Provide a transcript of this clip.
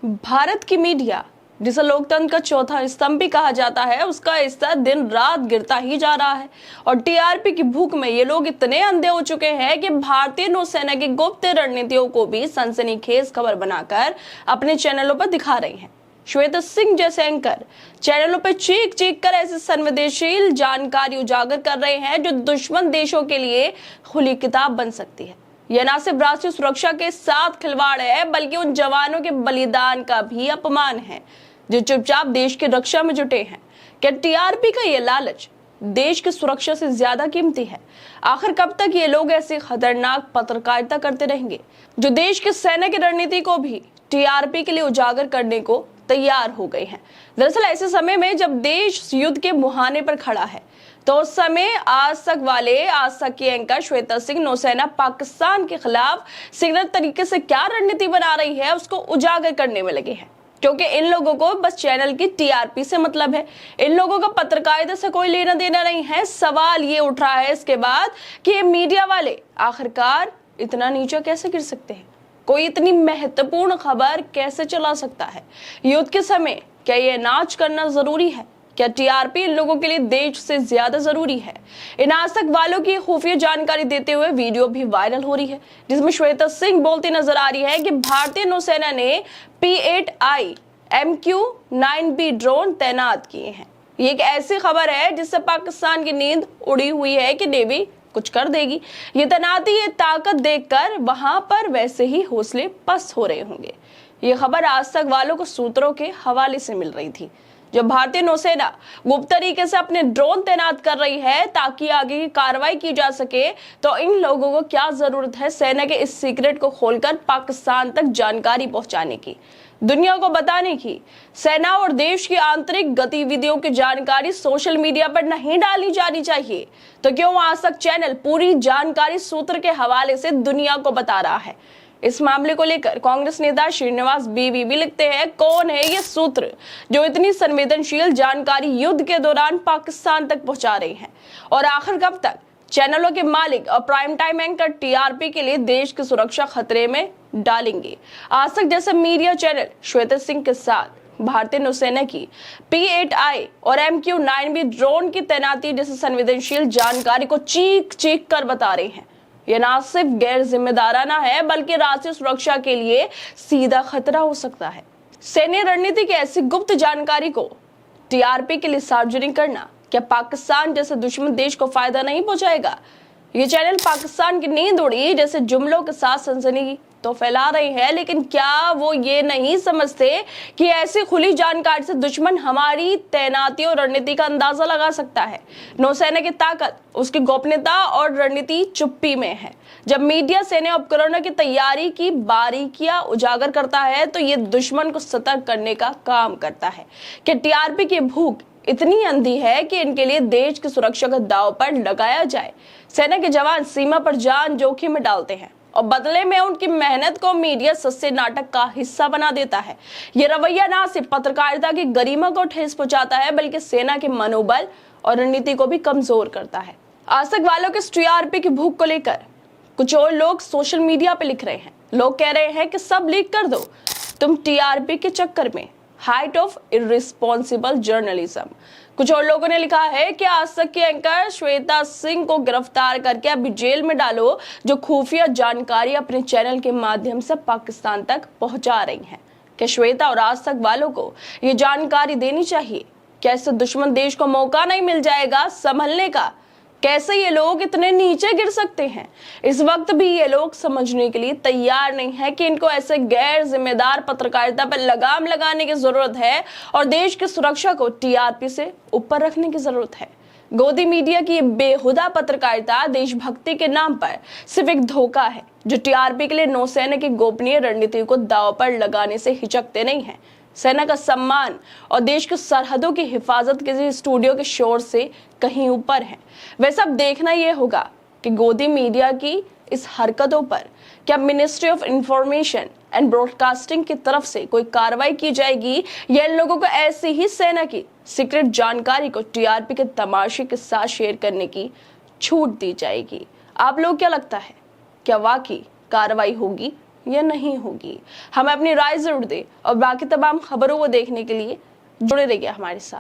भारत की मीडिया, जिसे लोकतंत्र का चौथा स्तंभ भी कहा जाता है, उसका स्तर दिन रात गिरता ही जा रहा है। और टीआरपी की भूख में ये लोग इतने अंधे हो चुके हैं कि भारतीय नौसेना की गुप्त रणनीतियों को भी सनसनीखेज खबर बनाकर अपने चैनलों पर दिखा रही हैं। श्वेता सिंह जैसे एंकर चैनलों पर चीख चीख कर ऐसी संवेदनशील जानकारी उजागर कर रहे हैं जो दुश्मन देशों के लिए खुली किताब बन सकती है। यह न सिर्फ राष्ट्रीय सुरक्षा के साथ खिलवाड़ है, बल्कि उन जवानों के बलिदान का भी अपमान है जो चुपचाप देश की रक्षा में जुटे हैं। क्या टीआरपी का ये लालच देश की सुरक्षा से ज्यादा कीमती है? आखिर कब तक ये लोग ऐसी खतरनाक पत्रकारिता करते रहेंगे जो देश की सेना की रणनीति को भी टीआरपी के लिए उजागर करने को तैयार हो गए हैं? दरअसल ऐसे समय में जब देश युद्ध के मुहाने पर खड़ा है, तो उस समय आज तक की एंकर श्वेता सिंह नौसेना पाकिस्तान के खिलाफ सिग्नल तरीके से क्या रणनीति बना रही है उसको उजागर करने में लगे हैं। क्योंकि इन लोगों को बस चैनल की टीआरपी से मतलब है, इन लोगों का पत्रकारिता से कोई लेना देना नहीं है। सवाल ये उठ रहा है इसके बाद कि ये मीडिया वाले आखिरकार इतना नीचे कैसे गिर सकते हैं? कोई इतनी महत्वपूर्ण खबर कैसे चला सकता है? युद्ध के समय क्या ये नाच करना जरूरी है? क्या टीआरपी इन लोगों के लिए देश से ज्यादा जरूरी है? इन आज तक वालों की खुफिया जानकारी देते हुए वीडियो भी वायरल हो रही है, जिसमें श्वेता सिंह बोलती नजर आ रही है कि भारतीय नौसेना ने P-8I MQ-9B ड्रोन तैनात किए हैं। ये एक ऐसी खबर है जिससे पाकिस्तान की नींद उड़ी हुई है कि नेवी कुछ कर देगी। ये तैनाती, ये ताकत देखकर वहां पर वैसे ही हौसले पस्त हो रहे होंगे। ये खबर आज तक वालों को सूत्रों के हवाले से मिल रही थी। जब भारतीय नौसेना गुप्त तरीके से अपने ड्रोन तैनात कर रही है ताकि आगे की कार्रवाई की जा सके, तो इन लोगों को क्या जरूरत है सेना के इस सीक्रेट को खोलकर पाकिस्तान तक जानकारी पहुंचाने की, दुनिया को बताने की? सेना और देश की आंतरिक गतिविधियों की जानकारी सोशल मीडिया पर नहीं डाली जानी चाहिए, तो क्यों आज तक चैनल पूरी जानकारी सूत्र के हवाले से दुनिया को बता रहा है? इस मामले को लेकर कांग्रेस नेता श्रीनिवास बीवी भी लिखते हैं, कौन है ये सूत्र जो इतनी संवेदनशील जानकारी युद्ध के दौरान पाकिस्तान तक पहुंचा रहे हैं? और आखिर कब तक चैनलों के मालिक और प्राइम टाइम एंकर टीआरपी के लिए देश की सुरक्षा खतरे में डालेंगे? आज तक जैसे मीडिया चैनल श्वेता सिंह के साथ भारतीय नौसेना की P-8I और MQ-9B ड्रोन की तैनाती जैसे संवेदनशील जानकारी को चीख चीख कर बता रहे हैं, यह न सिर्फ गैर जिम्मेदाराना है बल्कि राष्ट्रीय सुरक्षा के लिए सीधा खतरा हो सकता है। सैन्य रणनीति की ऐसी गुप्त जानकारी को टीआरपी के लिए सार्वजनिक करना क्या पाकिस्तान जैसे दुश्मन देश को फायदा नहीं पहुंचाएगा? ये चैनल पाकिस्तान की नींद उड़ी जैसे जुमलों के साथ सनसनी तो फैला रहे हैं, लेकिन क्या वो ये नहीं समझते कि ऐसी खुली जानकारी से दुश्मन हमारी तैनाती और रणनीति का अंदाजा लगा सकता है? नौसेना की ताकत उसकी गोपनीयता और रणनीति चुप्पी में है। जब मीडिया सैन्य उपकरणों की तैयारी की बारीकियां उजागर करता है, तो ये दुश्मन को सतर्क करने का काम करता है कि टीआरपी की भूख इतनी अंधी है कि इनके लिए देश की सुरक्षा का दांव पर लगाया जाए। सेना के जवान सीमा पर जान जोखिम में डालते हैं और बदले में उनकी मेहनत को मीडिया सस्ते नाटक का हिस्सा बना देता है। ये रवैया न सिर्फ पत्रकारिता की गरिमा को ठेस पहुंचाता है, बल्कि सेना के मनोबल और रणनीति को भी कमजोर करता है। आज तक वालों के टीआरपी की भूख को लेकर कुछ और लोग सोशल मीडिया पे लिख रहे हैं। लोग कह रहे हैं कि सब लीक कर दो, तुम टीआरपी के चक्कर में हाइट ऑफ इररिस्पॉन्सिबल जर्नलिज्म। कुछ और लोगों ने लिखा है कि आज तक की एंकर श्वेता सिंह को गिरफ्तार करके अभी जेल में डालो, जो खुफिया जानकारी अपने चैनल के माध्यम से पाकिस्तान तक पहुंचा रही हैं। क्या श्वेता और आज तक वालों को ये जानकारी देनी चाहिए? क्या इससे दुश्मन देश को मौका नहीं मिल जाएगा संभलने का? कैसे ये लोग इतने नीचे गिर सकते हैं? इस वक्त भी ये लोग समझने के लिए तैयार नहीं है कि इनको ऐसे गैर जिम्मेदार पत्रकारिता पर लगाम लगाने की जरूरत है और देश की सुरक्षा को टीआरपी से ऊपर रखने की जरूरत है। गोदी मीडिया की बेहुदा पत्रकारिता देशभक्ति के नाम पर सिर्फ एक धोखा है, जो टीआरपी के लिए नौसेना की गोपनीय रणनीति को दांव पर लगाने से हिचकते नहीं है। सेना का सम्मान और देश की सरहदों की हिफाजत किसी स्टूडियो के शोर से कहीं ऊपर है। वैसे अब देखना यह होगा कि गोदी मीडिया की इस हरकतों पर क्या ministry of information and broadcasting की तरफ से कोई कार्रवाई की जाएगी, या इन लोगों को ऐसी ही सेना की सीक्रेट जानकारी को टीआरपी के तमाशे के साथ शेयर करने की छूट दी जाएगी? आप लोग क्या लगता है, क्या वाकई कार्रवाई होगी या नहीं होगी? हमें अपनी राय जरूर दें और बाकी तमाम खबरों को देखने के लिए जुड़े रहिए हमारे साथ।